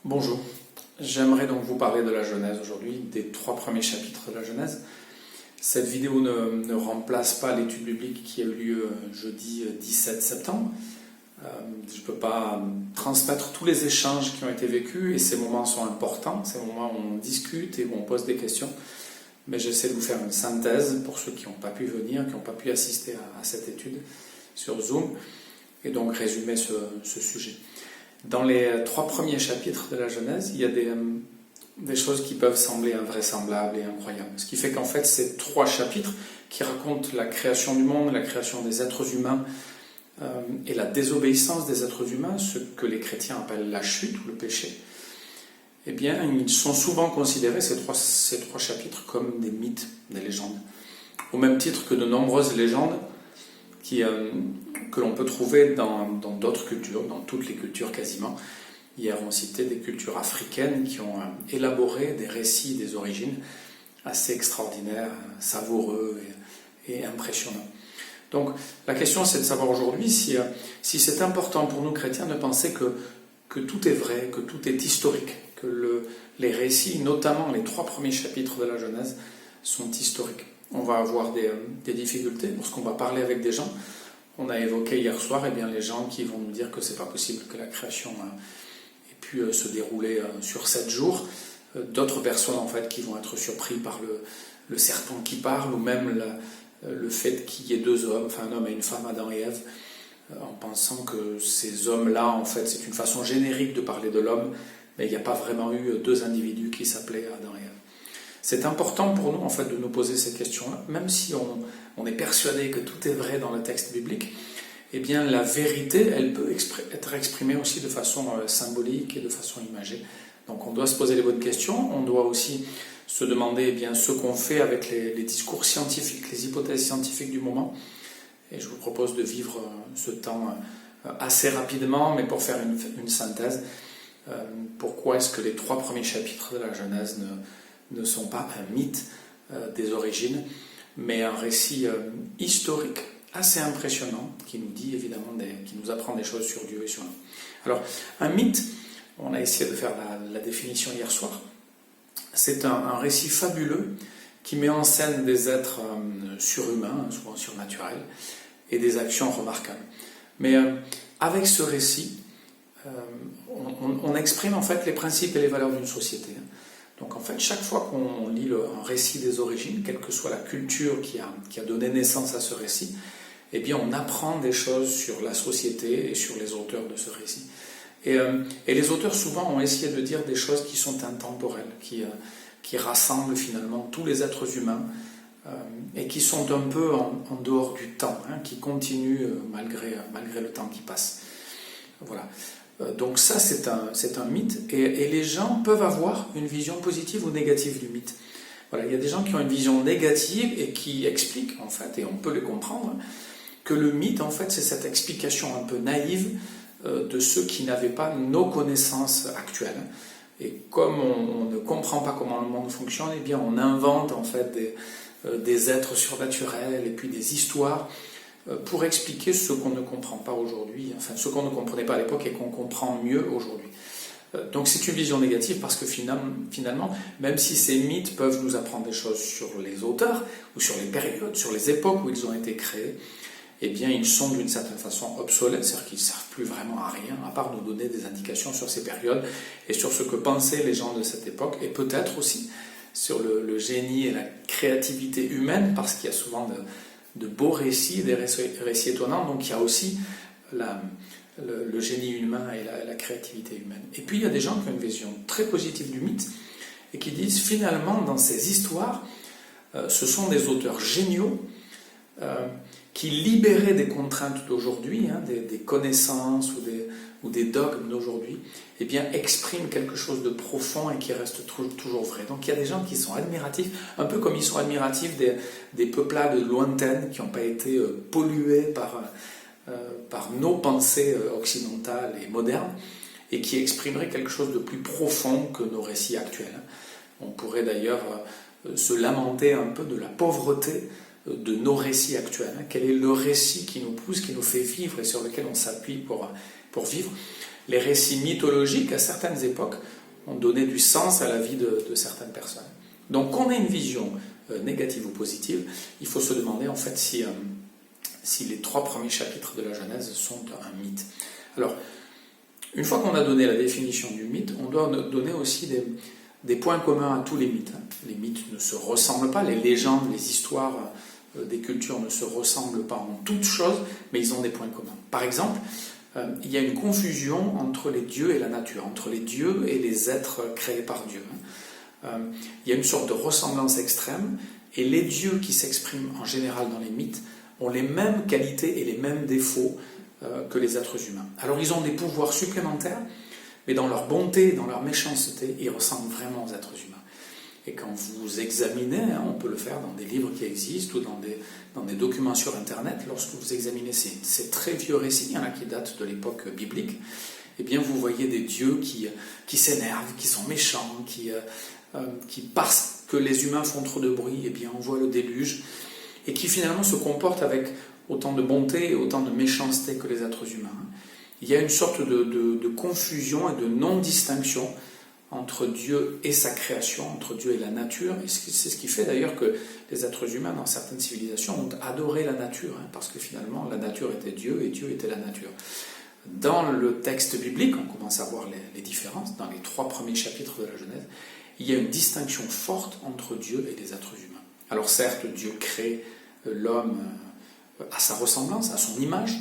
Bonjour, j'aimerais donc vous parler de la Genèse aujourd'hui, des 3 premiers chapitres de la Genèse. Cette vidéo ne remplace pas l'étude biblique qui a eu lieu jeudi 17 septembre. Je ne peux pas transmettre tous les échanges qui ont été vécus et ces moments sont importants, ces moments où on discute et où on pose des questions. Mais j'essaie de vous faire une synthèse pour ceux qui n'ont pas pu venir, qui n'ont pas pu assister à cette étude sur Zoom et donc résumer ce sujet. Dans les 3 premiers chapitres de la Genèse, il y a des choses qui peuvent sembler invraisemblables et incroyables. Ce qui fait qu'en fait, ces 3 chapitres qui racontent la création du monde, la création des êtres humains et la désobéissance des êtres humains, ce que les chrétiens appellent la chute ou le péché, eh bien, ils sont souvent considérés, ces trois chapitres, comme des mythes, des légendes. Au même titre que de nombreuses légendes que l'on peut trouver dans d'autres cultures, dans toutes les cultures quasiment. Hier, on citait des cultures africaines qui ont élaboré des récits des origines assez extraordinaires, savoureux et impressionnants. Donc, la question, c'est de savoir aujourd'hui si c'est important pour nous chrétiens de penser que tout est vrai, que tout est historique, que les récits, notamment les 3 premiers chapitres de la Genèse, sont historiques. On va avoir des difficultés lorsqu'on va parler avec des gens. On a évoqué hier soir les gens qui vont nous dire que c'est pas possible que la création ait pu se dérouler sur 7 jours. D'autres personnes en fait qui vont être surpris par le serpent qui parle ou même le fait qu'il y ait 2 hommes, enfin un homme et une femme, Adam et Ève, en pensant que ces hommes-là en fait c'est une façon générique de parler de l'homme, mais il n'y a pas vraiment eu 2 individus qui s'appelaient Adam et Ève. C'est important pour nous en fait de nous poser ces questions-là, même si on est persuadé que tout est vrai dans le texte biblique. Eh bien, la vérité, elle peut être exprimée aussi de façon symbolique et de façon imagée. Donc, on doit se poser les bonnes questions. On doit aussi se demander ce qu'on fait avec les discours scientifiques, les hypothèses scientifiques du moment. Et je vous propose de vivre ce temps assez rapidement, mais pour faire une synthèse. Pourquoi est-ce que les 3 premiers chapitres de la Genèse ne sont pas un mythe des origines, mais un récit historique assez impressionnant qui nous dit évidemment, qui nous apprend des choses sur Dieu et sur nous. Alors, un mythe, on a essayé de faire la définition hier soir, c'est un récit fabuleux qui met en scène des êtres surhumains, souvent surnaturels, et des actions remarquables. Mais avec ce récit, on exprime en fait les principes et les valeurs d'une société. Donc en fait, chaque fois qu'on lit un récit des origines, quelle que soit la culture qui a donné naissance à ce récit, eh bien on apprend des choses sur la société et sur les auteurs de ce récit. Et les auteurs souvent ont essayé de dire des choses qui sont intemporelles, qui rassemblent finalement tous les êtres humains et qui sont un peu en dehors du temps, qui continuent malgré le temps qui passe. Voilà. Donc ça, c'est un mythe, et les gens peuvent avoir une vision positive ou négative du mythe. Voilà, il y a des gens qui ont une vision négative et qui expliquent, en fait, et on peut les comprendre, que le mythe, en fait, c'est cette explication un peu naïve de ceux qui n'avaient pas nos connaissances actuelles. Et comme on ne comprend pas comment le monde fonctionne, eh bien on invente, en fait, des êtres surnaturels et puis des histoires pour expliquer ce qu'on ne comprend pas aujourd'hui, enfin ce qu'on ne comprenait pas à l'époque et qu'on comprend mieux aujourd'hui. Donc c'est une vision négative parce que finalement, même si ces mythes peuvent nous apprendre des choses sur les auteurs ou sur les périodes, sur les époques où ils ont été créés, eh bien ils sont d'une certaine façon obsolètes, c'est-à-dire qu'ils ne servent plus vraiment à rien, à part nous donner des indications sur ces périodes et sur ce que pensaient les gens de cette époque, et peut-être aussi sur le génie et la créativité humaine, parce qu'il y a souvent de beaux récits, des récits étonnants, donc il y a aussi le génie humain et la créativité humaine. Et puis il y a des gens qui ont une vision très positive du mythe et qui disent finalement dans ces histoires, ce sont des auteurs géniaux qui, libérés des contraintes d'aujourd'hui, des connaissances ou des dogmes d'aujourd'hui, eh bien expriment quelque chose de profond et qui reste toujours vrai. Donc il y a des gens qui sont admiratifs, un peu comme ils sont admiratifs des peuplades lointaines qui n'ont pas été polluées par nos pensées occidentales et modernes, et qui exprimeraient quelque chose de plus profond que nos récits actuels. On pourrait d'ailleurs se lamenter un peu de la pauvreté de nos récits actuels. Quel est le récit qui nous pousse, qui nous fait vivre et sur lequel on s'appuie pour vivre. Les récits mythologiques, à certaines époques, ont donné du sens à la vie de certaines personnes. Donc, qu'on ait une vision négative ou positive, il faut se demander en fait si les 3 premiers chapitres de la Genèse sont un mythe. Alors, une fois qu'on a donné la définition du mythe, on doit donner aussi des points communs à tous les mythes. Les mythes ne se ressemblent pas, les légendes, les histoires des cultures ne se ressemblent pas en toutes choses, mais ils ont des points communs. Par exemple, il y a une confusion entre les dieux et la nature, entre les dieux et les êtres créés par Dieu. Il y a une sorte de ressemblance extrême, et les dieux qui s'expriment en général dans les mythes ont les mêmes qualités et les mêmes défauts que les êtres humains. Alors ils ont des pouvoirs supplémentaires, mais dans leur bonté, dans leur méchanceté, ils ressemblent vraiment aux êtres humains. Et quand vous examinez, on peut le faire dans des livres qui existent ou dans des documents sur Internet, lorsque vous examinez ces très vieux récits, il y en a qui datent de l'époque biblique, eh bien vous voyez des dieux qui s'énervent, qui sont méchants, qui parce que les humains font trop de bruit, eh bien envoient le déluge, et qui finalement se comportent avec autant de bonté et autant de méchanceté que les êtres humains. Il y a une sorte de confusion et de non-distinction entre Dieu et sa création, entre Dieu et la nature, et c'est ce qui fait d'ailleurs que les êtres humains dans certaines civilisations ont adoré la nature, parce que finalement la nature était Dieu et Dieu était la nature. Dans le texte biblique, on commence à voir les différences, dans les 3 premiers chapitres de la Genèse, il y a une distinction forte entre Dieu et les êtres humains. Alors certes, Dieu crée l'homme à sa ressemblance, à son image,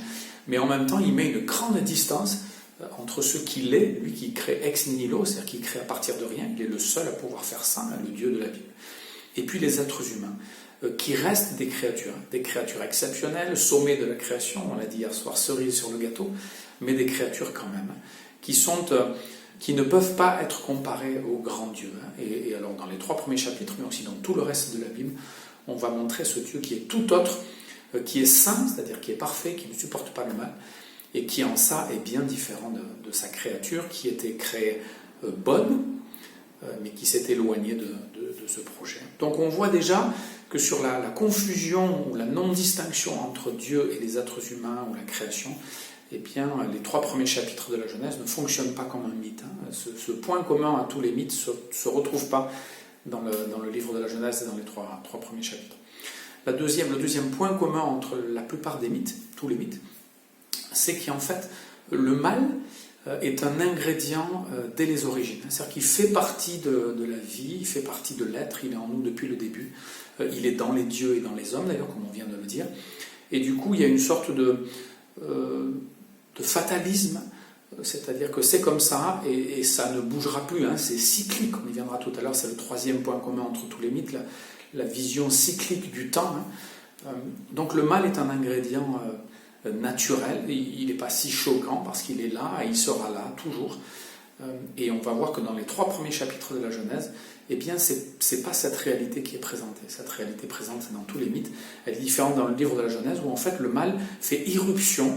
mais en même temps il met une grande distance entre ce qu'il est, lui qui crée ex nihilo, c'est-à-dire qui crée à partir de rien, il est le seul à pouvoir faire ça, le Dieu de la Bible. Et puis les êtres humains, qui restent des créatures exceptionnelles, sommet de la création, on l'a dit hier soir, cerise sur le gâteau, mais des créatures quand même, qui ne peuvent pas être comparées au grand Dieu. Et alors dans les 3 premiers chapitres, mais aussi dans tout le reste de la Bible, on va montrer ce Dieu qui est tout autre, qui est saint, c'est-à-dire qui est parfait, qui ne supporte pas le mal, et qui en ça est bien différent de sa créature, qui était créée bonne, mais qui s'est éloignée de ce projet. Donc on voit déjà que sur la confusion ou la non-distinction entre Dieu et les êtres humains ou la création, eh bien, les 3 premiers chapitres de la Genèse ne fonctionnent pas comme un mythe. Ce point commun à tous les mythes ne se retrouve pas dans le livre de la Genèse et dans les 3 premiers chapitres. Le deuxième point commun entre la plupart des mythes, tous les mythes, c'est qu'en fait, le mal est un ingrédient dès les origines. C'est-à-dire qu'il fait partie de la vie, il fait partie de l'être, il est en nous depuis le début. Il est dans les dieux et dans les hommes, d'ailleurs, comme on vient de le dire. Et du coup, il y a une sorte de fatalisme, c'est-à-dire que c'est comme ça et ça ne bougera plus, c'est cyclique, on y viendra tout à l'heure, c'est le 3e point commun entre tous les mythes, la vision cyclique du temps. Donc le mal est un ingrédient naturel, il n'est pas si choquant parce qu'il est là et il sera là toujours. Et on va voir que dans les 3 premiers chapitres de la Genèse, eh bien c'est pas cette réalité qui est présentée. Cette réalité présente dans tous les mythes, elle est différente dans le livre de la Genèse où en fait le mal fait irruption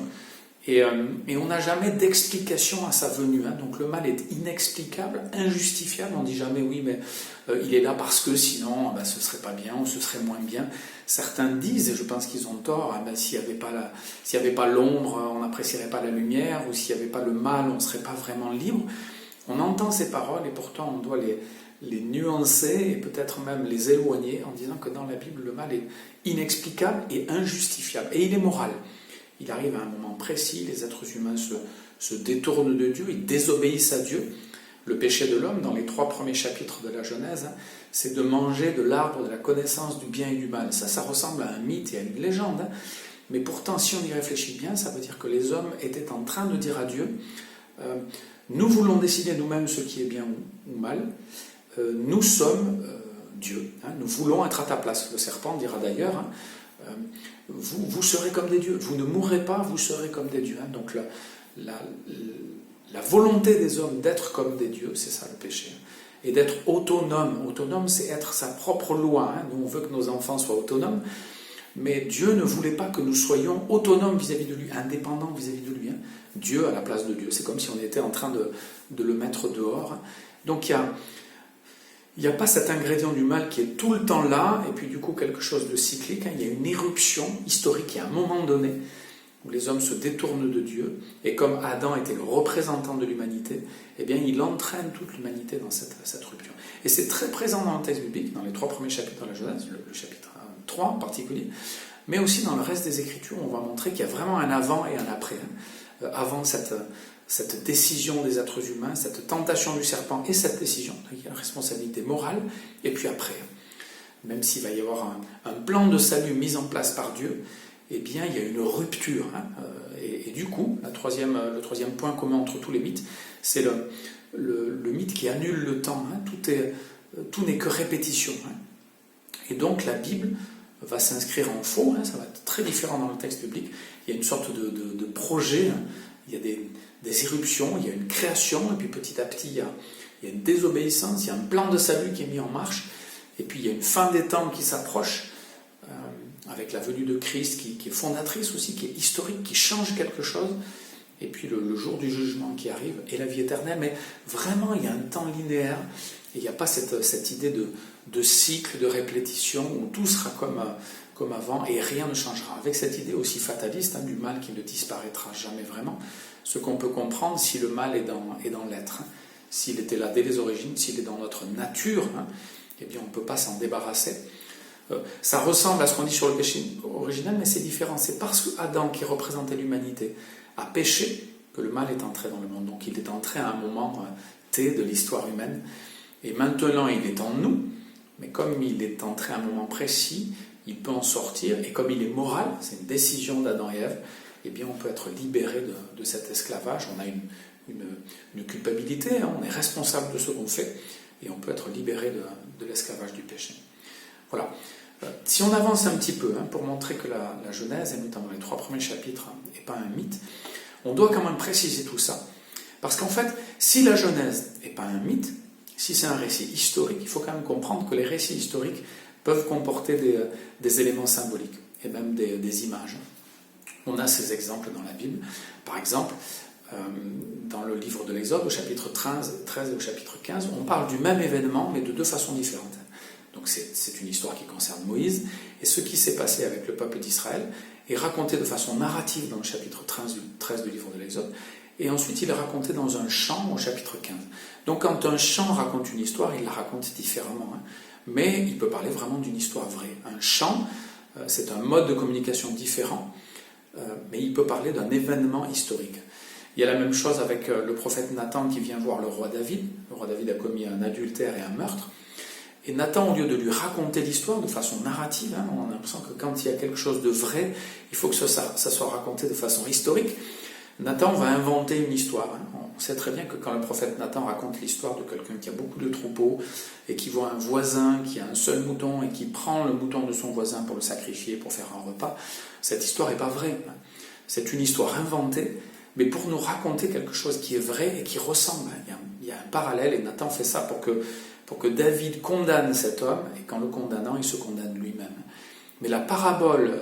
et on n'a jamais d'explication à sa venue. Donc le mal est inexplicable, injustifiable. On ne dit jamais oui mais il est là parce que sinon ce serait pas bien ou ce serait moins bien. Certains disent, et je pense qu'ils ont tort, s'il n'y avait pas l'ombre, on n'apprécierait pas la lumière, ou s'il n'y avait pas le mal, on ne serait pas vraiment libre. On entend ces paroles et pourtant on doit les nuancer et peut-être même les éloigner en disant que dans la Bible, le mal est inexplicable et injustifiable. Et il est moral. Il arrive à un moment précis, les êtres humains se détournent de Dieu, ils désobéissent à Dieu. Le péché de l'homme, dans les 3 premiers chapitres de la Genèse, c'est de manger de l'arbre de la connaissance du bien et du mal. Ça ressemble à un mythe et à une légende. Mais pourtant, si on y réfléchit bien, ça veut dire que les hommes étaient en train de dire à Dieu nous voulons décider nous-mêmes ce qui est bien ou mal. Nous sommes Dieu. Nous voulons être à ta place. Le serpent dira d'ailleurs vous serez comme des dieux. Vous ne mourrez pas, vous serez comme des dieux. Donc la volonté des hommes d'être comme des dieux, c'est ça le péché. Et d'être autonome. Autonome, c'est être sa propre loi. Nous, on veut que nos enfants soient autonomes, mais Dieu ne voulait pas que nous soyons autonomes vis-à-vis de lui, indépendants vis-à-vis de lui. Dieu à la place de Dieu. C'est comme si on était en train de le mettre dehors. Donc il il n'y a pas cet ingrédient du mal qui est tout le temps là, et puis du coup quelque chose de cyclique. Il y a une éruption historique, il y a un moment donné où les hommes se détournent de Dieu, et comme Adam était le représentant de l'humanité, eh bien il entraîne toute l'humanité dans cette rupture. Et c'est très présent dans le texte biblique, dans les 3 premiers chapitres de la Genèse, le chapitre 3 en particulier, mais aussi dans le reste des Écritures, on va montrer qu'il y a vraiment un avant et un après. Avant cette décision des êtres humains, cette tentation du serpent et cette décision, il y a la responsabilité morale, et puis après, même s'il va y avoir un plan de salut mis en place par Dieu, eh bien il y a une rupture. Et du coup, le troisième point commun entre tous les mythes, c'est le mythe qui annule le temps. Tout n'est que répétition. Et donc la Bible va s'inscrire en faux, ça va être très différent dans le texte biblique. Il y a une sorte de projet, il y a des éruptions, il y a une création, et puis petit à petit il y a une désobéissance, il y a un plan de salut qui est mis en marche, et puis il y a une fin des temps qui s'approche, avec la venue de Christ qui est fondatrice aussi, qui est historique, qui change quelque chose, et puis le jour du jugement qui arrive, et la vie éternelle. Mais vraiment, il y a un temps linéaire, et il n'y a pas cette idée de cycle, de répétition, où tout sera comme avant, et rien ne changera. Avec cette idée aussi fataliste du mal qui ne disparaîtra jamais vraiment, ce qu'on peut comprendre si le mal est dans l'être. S'il était là dès les origines, s'il est dans notre nature, eh bien on ne peut pas s'en débarrasser. Ça ressemble à ce qu'on dit sur le péché originel, mais c'est différent. C'est parce qu'Adam, qui représentait l'humanité, a péché que le mal est entré dans le monde. Donc il est entré à un moment T de l'histoire humaine. Et maintenant, il est en nous, mais comme il est entré à un moment précis, il peut en sortir. Et comme il est moral, c'est une décision d'Adam et Ève, eh bien on peut être libéré de cet esclavage. On a une culpabilité, on est responsable de ce qu'on fait, et on peut être libéré de l'esclavage du péché. Voilà. Si on avance un petit peu, pour montrer que la Genèse, et notamment les 3 premiers chapitres, n'est pas un mythe, on doit quand même préciser tout ça. Parce qu'en fait, si la Genèse n'est pas un mythe, si c'est un récit historique, il faut quand même comprendre que les récits historiques peuvent comporter des éléments symboliques, et même des images. On a ces exemples dans la Bible. Par exemple, dans le livre de l'Exode, au chapitre 13 et au chapitre 15, on parle du même événement, mais de 2 façons différentes. Donc c'est une histoire qui concerne Moïse, et ce qui s'est passé avec le peuple d'Israël est raconté de façon narrative dans le chapitre 13 du livre de l'Exode, et ensuite il est raconté dans un chant au chapitre 15. Donc quand un chant raconte une histoire, il la raconte différemment, mais il peut parler vraiment d'une histoire vraie. Un chant, c'est un mode de communication différent, mais il peut parler d'un événement historique. Il y a la même chose avec le prophète Nathan qui vient voir le roi David. Le roi David a commis un adultère et un meurtre. Et Nathan, au lieu de lui raconter l'histoire de façon narrative, on a l'impression que quand il y a quelque chose de vrai, il faut que ça soit raconté de façon historique. Nathan va inventer une histoire. On sait très bien que quand le prophète Nathan raconte l'histoire de quelqu'un qui a beaucoup de troupeaux et qui voit un voisin qui a un seul mouton et qui prend le mouton de son voisin pour le sacrifier, pour faire un repas, cette histoire n'est pas vraie. C'est une histoire inventée, mais pour nous raconter quelque chose qui est vrai et qui ressemble. Il y a un parallèle, et Nathan fait ça pour que David condamne cet homme, et qu'en le condamnant, il se condamne lui-même. Mais la parabole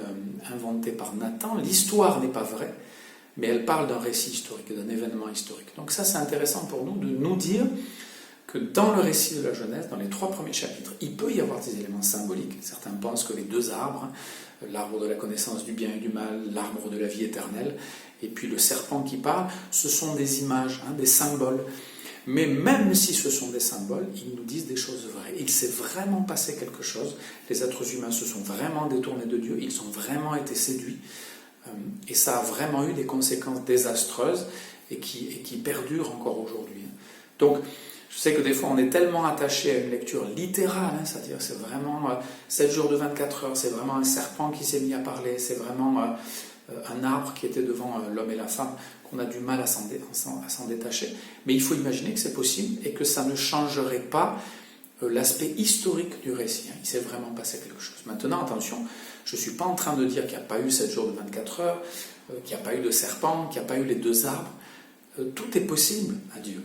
inventée par Nathan, l'histoire n'est pas vraie, mais elle parle d'un récit historique, d'un événement historique. Donc ça, c'est intéressant pour nous de nous dire que dans le récit de la Genèse, dans les 3 premiers chapitres, il peut y avoir des éléments symboliques. Certains pensent que les 2 arbres, l'arbre de la connaissance du bien et du mal, l'arbre de la vie éternelle, et puis le serpent qui parle, ce sont des images, des symboles. Mais même si ce sont des symboles, ils nous disent des choses vraies. Il s'est vraiment passé quelque chose. Les êtres humains se sont vraiment détournés de Dieu. Ils ont vraiment été séduits. Et ça a vraiment eu des conséquences désastreuses et qui perdurent encore aujourd'hui. Donc, je sais que des fois, on est tellement attaché à une lecture littérale, c'est-à-dire c'est vraiment 7 jours de 24 heures, c'est vraiment un serpent qui s'est mis à parler, c'est vraiment un arbre qui était devant l'homme et la femme, qu'on a du mal à s'en détacher. Mais il faut imaginer que c'est possible et que ça ne changerait pas l'aspect historique du récit. Il s'est vraiment passé quelque chose. Maintenant, attention, je ne suis pas en train de dire qu'il n'y a pas eu 7 jours de 24 heures, qu'il n'y a pas eu de serpent, qu'il n'y a pas eu les 2 arbres. Tout est possible à Dieu.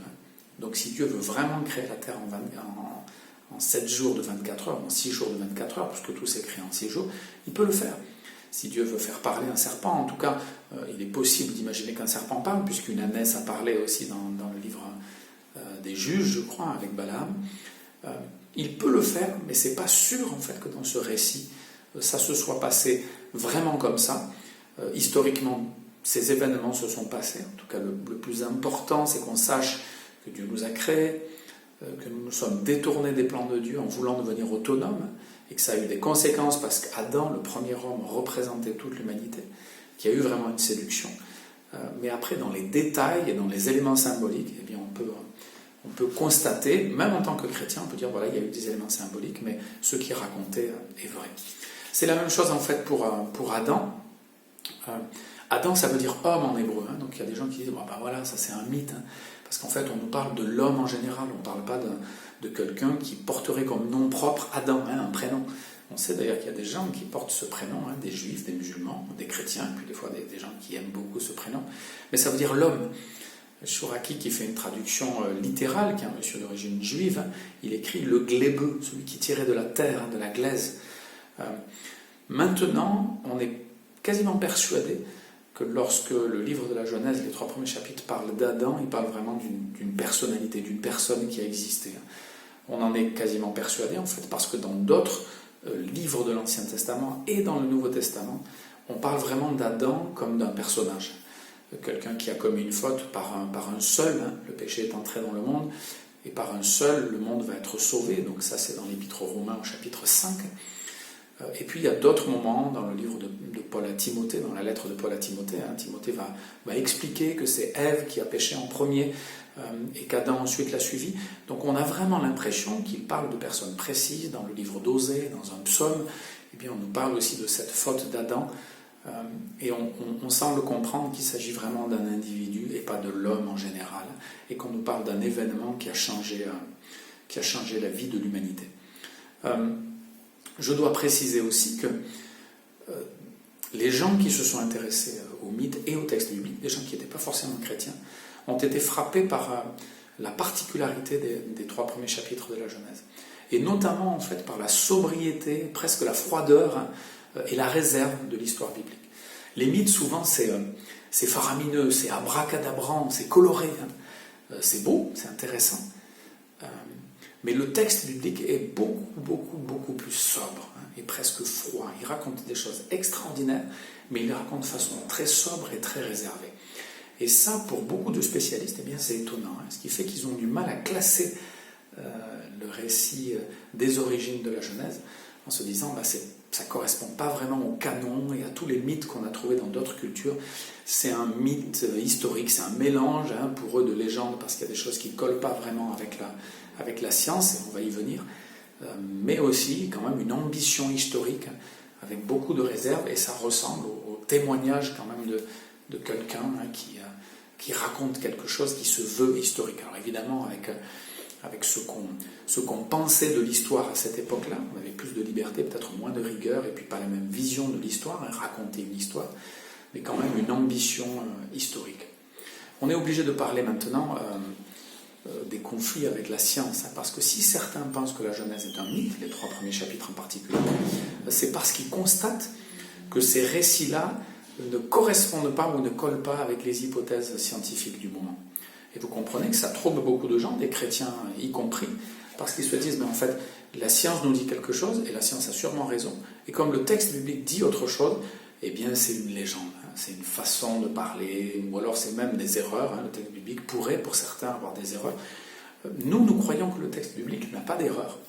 Donc si Dieu veut vraiment créer la terre en 7 jours de 24 heures, en 6 jours de 24 heures, puisque tout s'est créé en 6 jours, il peut le faire. Si Dieu veut faire parler un serpent, en tout cas, il est possible d'imaginer qu'un serpent parle, puisqu'une ânesse a parlé aussi dans le livre des Juges, je crois, avec Balaam. il peut le faire, mais c'est pas sûr en fait que dans ce récit, ça se soit passé vraiment comme ça. Historiquement, ces événements se sont passés. En tout cas, le plus important, c'est qu'on sache que Dieu nous a créés, que nous nous sommes détournés des plans de Dieu en voulant devenir autonomes, et que ça a eu des conséquences parce qu'Adam, le premier homme, représentait toute l'humanité, qu'il y a eu vraiment une séduction. Mais après, dans les détails et dans les éléments symboliques, eh bien, on peut constater, même en tant que chrétien, on peut dire, voilà, il y a eu des éléments symboliques, mais ce qui est raconté est vrai. C'est la même chose en fait pour Adam. Adam, ça veut dire homme en hébreu, hein, donc il y a des gens qui disent, bah voilà, ça c'est un mythe, hein, parce qu'en fait, on nous parle de l'homme en général, on ne parle pas de quelqu'un qui porterait comme nom propre Adam, hein, un prénom. On sait d'ailleurs qu'il y a des gens qui portent ce prénom, hein, des juifs, des musulmans, des chrétiens, puis des fois des gens qui aiment beaucoup ce prénom, mais ça veut dire l'homme. Chouraki, qui fait une traduction littérale, qui est un monsieur d'origine juive, hein, il écrit le glébeux, celui qui tirait de la terre, hein, de la glaise. Maintenant, on est quasiment persuadé que lorsque le livre de la Genèse, les 3 premiers chapitres, parlent d'Adam, il parle vraiment d'une personnalité, d'une personne qui a existé. On en est quasiment persuadé, en fait, parce que dans d'autres livres de l'Ancien Testament et dans le Nouveau Testament, on parle vraiment d'Adam comme d'un personnage. Quelqu'un qui a commis une faute par un seul, hein, le péché est entré dans le monde, et par un seul, le monde va être sauvé. Donc ça, c'est dans l'Épître aux Romains au chapitre 5. Et puis il y a d'autres moments dans le livre de Paul à Timothée, dans la lettre de Paul à Timothée. Hein, Timothée va expliquer que c'est Ève qui a péché en premier et qu'Adam ensuite l'a suivi. Donc on a vraiment l'impression qu'il parle de personnes précises. Dans le livre d'Osée, dans un psaume, eh bien, on nous parle aussi de cette faute d'Adam. Et on semble comprendre qu'il s'agit vraiment d'un individu et pas de l'homme en général, et qu'on nous parle d'un événement qui a changé la vie de l'humanité. Je dois préciser aussi que les gens qui se sont intéressés aux mythes et aux textes bibliques, des gens qui n'étaient pas forcément chrétiens, ont été frappés par la particularité des 3 premiers chapitres de la Genèse. Et notamment, en fait, par la sobriété, presque la froideur, hein, et la réserve de l'histoire biblique. Les mythes, souvent, c'est faramineux, c'est abracadabrant, c'est coloré, hein. C'est beau, c'est intéressant. Mais le texte biblique est beaucoup plus sobre, hein, et presque froid. Il raconte des choses extraordinaires, mais il les raconte de façon très sobre et très réservée. Et ça, pour beaucoup de spécialistes, eh bien, c'est étonnant, hein, ce qui fait qu'ils ont du mal à classer le récit des origines de la Genèse, en se disant, ça ne correspond pas vraiment au canon et à tous les mythes qu'on a trouvés dans d'autres cultures. C'est un mythe historique, c'est un mélange, hein, pour eux, de légendes, parce qu'il y a des choses qui ne collent pas vraiment avec la science, et on va y venir, mais aussi quand même une ambition historique, avec beaucoup de réserve, et ça ressemble au témoignage quand même de quelqu'un, hein, qui raconte quelque chose qui se veut historique. Alors évidemment, avec ce qu'on pensait de l'histoire à cette époque-là, on avait plus de liberté, peut-être moins de rigueur, et puis pas la même vision de l'histoire, hein, raconter une histoire, mais quand même une ambition historique. On est obligé de parler maintenant des conflits avec la science, hein, parce que si certains pensent que la Genèse est un mythe, les 3 premiers chapitres en particulier, c'est parce qu'ils constatent que ces récits-là ne correspondent pas ou ne collent pas avec les hypothèses scientifiques du moment. Et vous comprenez que ça trouble beaucoup de gens, des chrétiens y compris, parce qu'ils se disent, mais en fait, la science nous dit quelque chose, et la science a sûrement raison, et comme le texte biblique dit autre chose, eh bien c'est une légende, hein, c'est une façon de parler, ou alors c'est même des erreurs, hein, le texte biblique pourrait pour certains avoir des erreurs. Nous croyons que le texte biblique n'a pas d'erreur,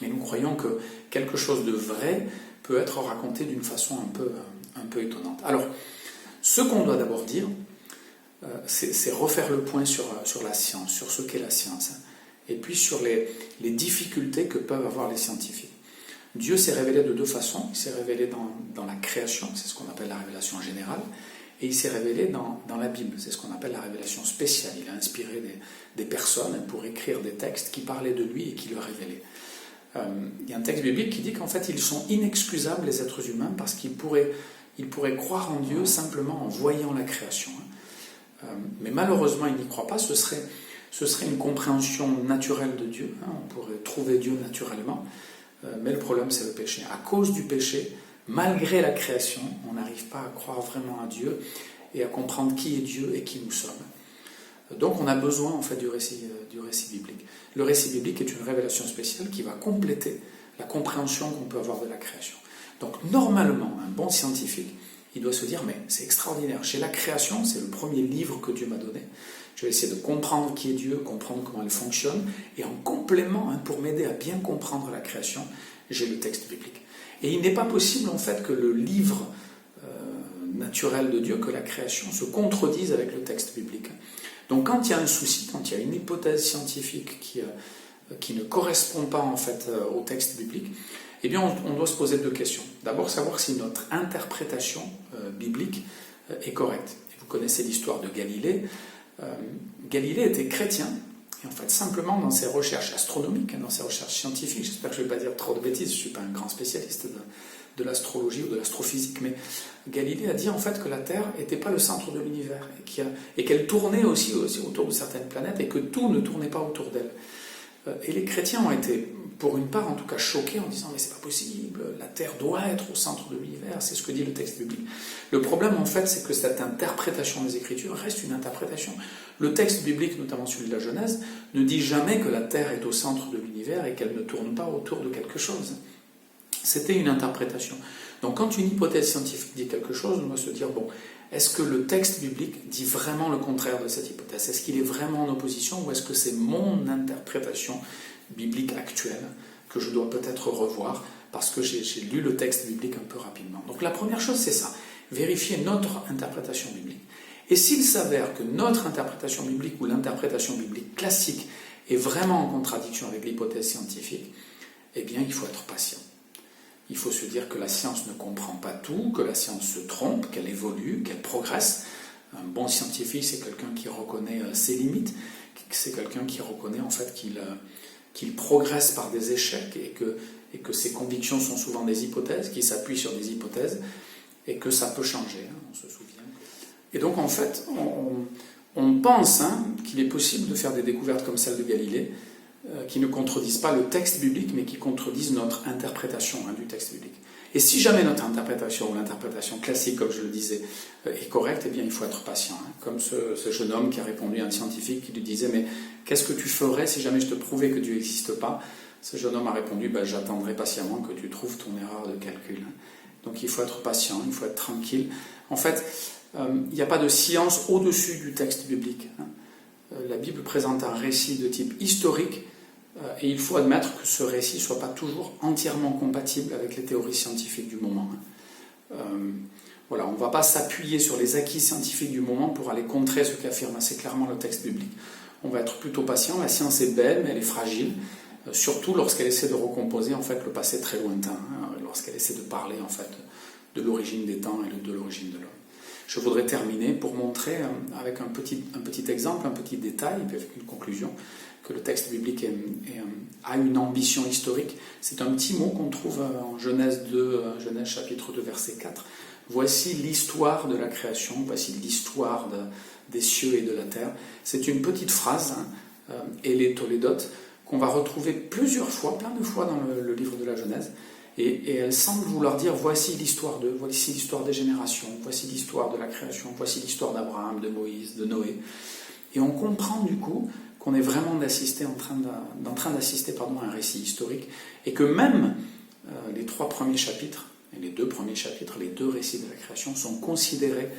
mais nous croyons que quelque chose de vrai peut être raconté d'une façon un peu étonnante. Alors, ce qu'on doit d'abord dire, c'est refaire le point sur la science, sur ce qu'est la science, hein, et puis sur les difficultés que peuvent avoir les scientifiques. Dieu s'est révélé de 2 façons. Il s'est révélé dans la création, c'est ce qu'on appelle la révélation générale, et il s'est révélé dans la Bible, c'est ce qu'on appelle la révélation spéciale. Il a inspiré des personnes pour écrire des textes qui parlaient de lui et qui le révélaient. Il y a un texte biblique qui dit qu'en fait, ils sont inexcusables, les êtres humains, parce qu'ils pourraient croire en Dieu simplement en voyant la création. Mais malheureusement, ils n'y croient pas. Ce serait une compréhension naturelle de Dieu. Hein, on pourrait trouver Dieu naturellement. Mais le problème, c'est le péché. À cause du péché, malgré la création, on n'arrive pas à croire vraiment à Dieu et à comprendre qui est Dieu et qui nous sommes. Donc on a besoin en fait du récit biblique. Le récit biblique est une révélation spéciale qui va compléter la compréhension qu'on peut avoir de la création. Donc normalement, un bon scientifique, il doit se dire, mais c'est extraordinaire, j'ai la création, c'est le premier livre que Dieu m'a donné, je vais essayer de comprendre qui est Dieu, comprendre comment elle fonctionne, et en complément, pour m'aider à bien comprendre la création, j'ai le texte biblique. Et il n'est pas possible en fait que le livre naturel de Dieu, que la création se contredise avec le texte biblique. Donc quand il y a un souci, quand il y a une hypothèse scientifique qui ne correspond pas en fait au texte biblique, eh bien on doit se poser deux questions. D'abord savoir si notre interprétation biblique est correcte. Et vous connaissez l'histoire de Galilée. Galilée était chrétien, et en fait simplement dans ses recherches astronomiques, dans ses recherches scientifiques, j'espère que je ne vais pas dire trop de bêtises, je ne suis pas un grand spécialiste de l'astrologie ou de l'astrophysique, mais Galilée a dit en fait que la Terre n'était pas le centre de l'univers et qu'elle tournait aussi autour de certaines planètes et que tout ne tournait pas autour d'elle. Et les chrétiens ont été, pour une part en tout cas, choqués en disant mais c'est pas possible, la Terre doit être au centre de l'univers, c'est ce que dit le texte biblique. Le problème en fait c'est que cette interprétation des Écritures reste une interprétation. Le texte biblique, notamment celui de la Genèse, ne dit jamais que la Terre est au centre de l'univers et qu'elle ne tourne pas autour de quelque chose. C'était une interprétation. Donc quand une hypothèse scientifique dit quelque chose, on doit se dire, bon, est-ce que le texte biblique dit vraiment le contraire de cette hypothèse? Est-ce qu'il est vraiment en opposition ou est-ce que c'est mon interprétation biblique actuelle que je dois peut-être revoir parce que j'ai lu le texte biblique un peu rapidement? Donc la première chose, c'est ça, vérifier notre interprétation biblique. Et s'il s'avère que notre interprétation biblique ou l'interprétation biblique classique est vraiment en contradiction avec l'hypothèse scientifique, eh bien il faut être patient. Il faut se dire que la science ne comprend pas tout, que la science se trompe, qu'elle évolue, qu'elle progresse. Un bon scientifique, c'est quelqu'un qui reconnaît ses limites, c'est quelqu'un qui reconnaît en fait qu'il progresse par des échecs et que ses convictions sont souvent des hypothèses, qu'il s'appuie sur des hypothèses et que ça peut changer, on se souvient. Et donc en fait, on pense qu'il est possible de faire des découvertes comme celle de Galilée, qui ne contredisent pas le texte biblique, mais qui contredisent notre interprétation du texte biblique. Et si jamais notre interprétation, ou l'interprétation classique, comme je le disais, est correcte, eh bien il faut être patient. Comme ce jeune homme qui a répondu à un scientifique qui lui disait « Mais qu'est-ce que tu ferais si jamais je te prouvais que Dieu n'existe pas ?» Ce jeune homme a répondu « J'attendrai patiemment que tu trouves ton erreur de calcul. » Donc il faut être patient, il faut être tranquille. En fait, il n'y a pas de science au-dessus du texte biblique. La Bible présente un récit de type historique et il faut admettre que ce récit ne soit pas toujours entièrement compatible avec les théories scientifiques du moment. Voilà, on ne va pas s'appuyer sur les acquis scientifiques du moment pour aller contrer ce qu'affirme assez clairement le texte biblique. On va être plutôt patient, la science est belle mais elle est fragile, surtout lorsqu'elle essaie de recomposer en fait, le passé très lointain, lorsqu'elle essaie de parler en fait, de l'origine des temps et de l'origine de l'homme. Je voudrais terminer pour montrer avec un petit exemple, un petit détail, avec une conclusion, que le texte biblique a une ambition historique. C'est un petit mot qu'on trouve en Genèse 2, Genèse chapitre 2, verset 4. Voici l'histoire de la création, voici l'histoire des cieux et de la terre. C'est une petite phrase, Ele Toledot, qu'on va retrouver plusieurs fois, plein de fois dans le livre de la Genèse. Et elle semble vouloir dire voici l'histoire des générations, voici l'histoire de la création, voici l'histoire d'Abraham, de Moïse, de Noé. Et on comprend du coup qu'on est vraiment en train d'assister à un récit historique et que même les 3 premiers chapitres et les 2 premiers chapitres, les 2 récits de la création sont considérés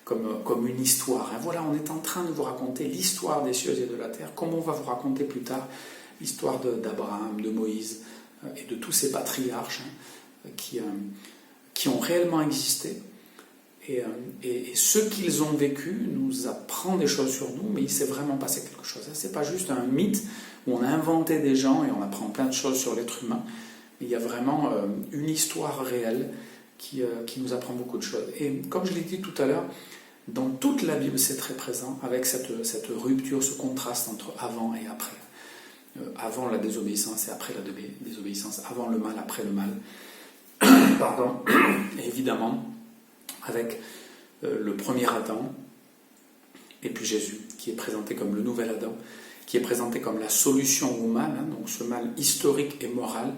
comme une histoire. Et voilà, on est en train de vous raconter l'histoire des cieux et de la terre, comme on va vous raconter plus tard l'histoire d'Abraham, de Moïse, et de tous ces patriarches qui ont réellement existé. Et ce qu'ils ont vécu nous apprend des choses sur nous, mais il s'est vraiment passé quelque chose. Ce n'est pas juste un mythe où on a inventé des gens et on apprend plein de choses sur l'être humain, mais il y a vraiment une histoire réelle qui nous apprend beaucoup de choses. Et comme je l'ai dit tout à l'heure, dans toute la Bible, c'est très présent, avec cette rupture, ce contraste entre avant et après. Avant la désobéissance et après la désobéissance, avant le mal, après le mal. Pardon. Et évidemment, avec le premier Adam, et puis Jésus, qui est présenté comme le nouvel Adam, qui est présenté comme la solution au mal, donc ce mal historique et moral,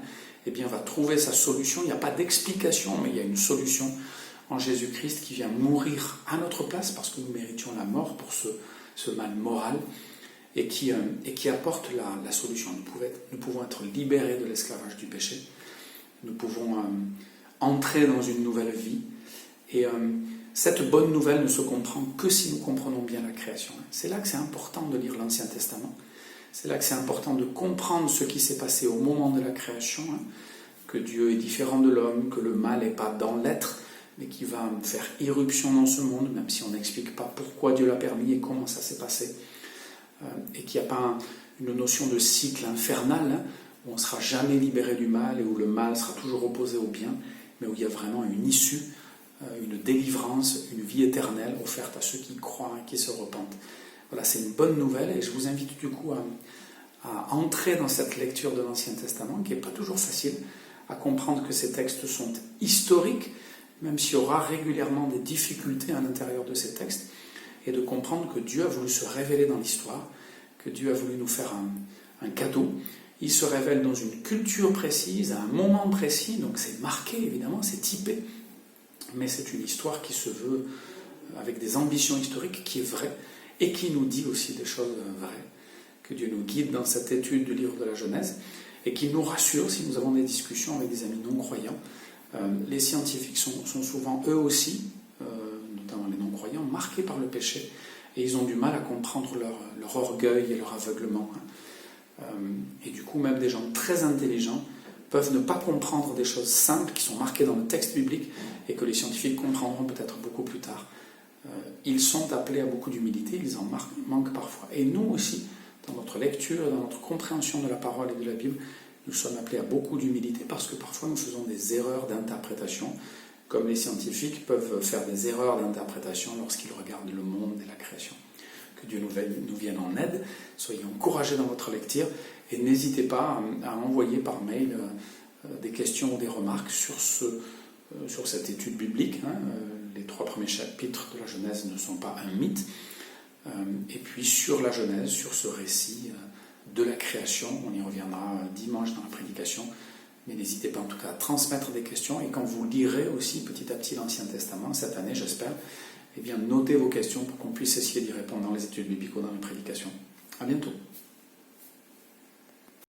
eh bien, va trouver sa solution. Il n'y a pas d'explication, mais il y a une solution en Jésus-Christ qui vient mourir à notre place, parce que nous méritions la mort pour ce mal moral, et qui apporte la solution. Nous pouvons être libérés de l'esclavage du péché, nous pouvons entrer dans une nouvelle vie, et cette bonne nouvelle ne se comprend que si nous comprenons bien la création. C'est là que c'est important de lire l'Ancien Testament, c'est là que c'est important de comprendre ce qui s'est passé au moment de la création, que Dieu est différent de l'homme, que le mal n'est pas dans l'être, mais qui va faire irruption dans ce monde, même si on n'explique pas pourquoi Dieu l'a permis et comment ça s'est passé, et qu'il n'y a pas une notion de cycle infernal, où on ne sera jamais libéré du mal et où le mal sera toujours opposé au bien, mais où il y a vraiment une issue, une délivrance, une vie éternelle offerte à ceux qui croient et qui se repentent. Voilà, c'est une bonne nouvelle, et je vous invite du coup à entrer dans cette lecture de l'Ancien Testament, qui n'est pas toujours facile, à comprendre que ces textes sont historiques, même s'il y aura régulièrement des difficultés à l'intérieur de ces textes, et de comprendre que Dieu a voulu se révéler dans l'histoire, que Dieu a voulu nous faire un cadeau. Il se révèle dans une culture précise, à un moment précis, donc c'est marqué évidemment, c'est typé, mais c'est une histoire qui se veut avec des ambitions historiques, qui est vraie, et qui nous dit aussi des choses vraies, que Dieu nous guide dans cette étude du livre de la Genèse, et qui nous rassure si nous avons des discussions avec des amis non-croyants. Les scientifiques sont souvent eux aussi, notamment les non-croyants, marqués par le péché, et ils ont du mal à comprendre leur orgueil et leur aveuglement. Et du coup, même des gens très intelligents peuvent ne pas comprendre des choses simples qui sont marquées dans le texte biblique et que les scientifiques comprendront peut-être beaucoup plus tard. Ils sont appelés à beaucoup d'humilité, ils en manquent parfois. Et nous aussi, dans notre lecture, dans notre compréhension de la parole et de la Bible, nous sommes appelés à beaucoup d'humilité parce que parfois nous faisons des erreurs d'interprétation, comme les scientifiques peuvent faire des erreurs d'interprétation lorsqu'ils regardent le monde et la création. Que Dieu nous vienne en aide, soyez encouragés dans votre lecture et n'hésitez pas à envoyer par mail des questions ou des remarques sur cette étude biblique. Les 3 premiers chapitres de la Genèse ne sont pas un mythe. Et puis sur la Genèse, sur ce récit de la création, on y reviendra dimanche dans la prédication, mais n'hésitez pas en tout cas à transmettre des questions, et quand vous lirez aussi petit à petit l'Ancien Testament, cette année j'espère, eh bien notez vos questions pour qu'on puisse essayer d'y répondre dans les études bibliques ou dans les prédications. À bientôt.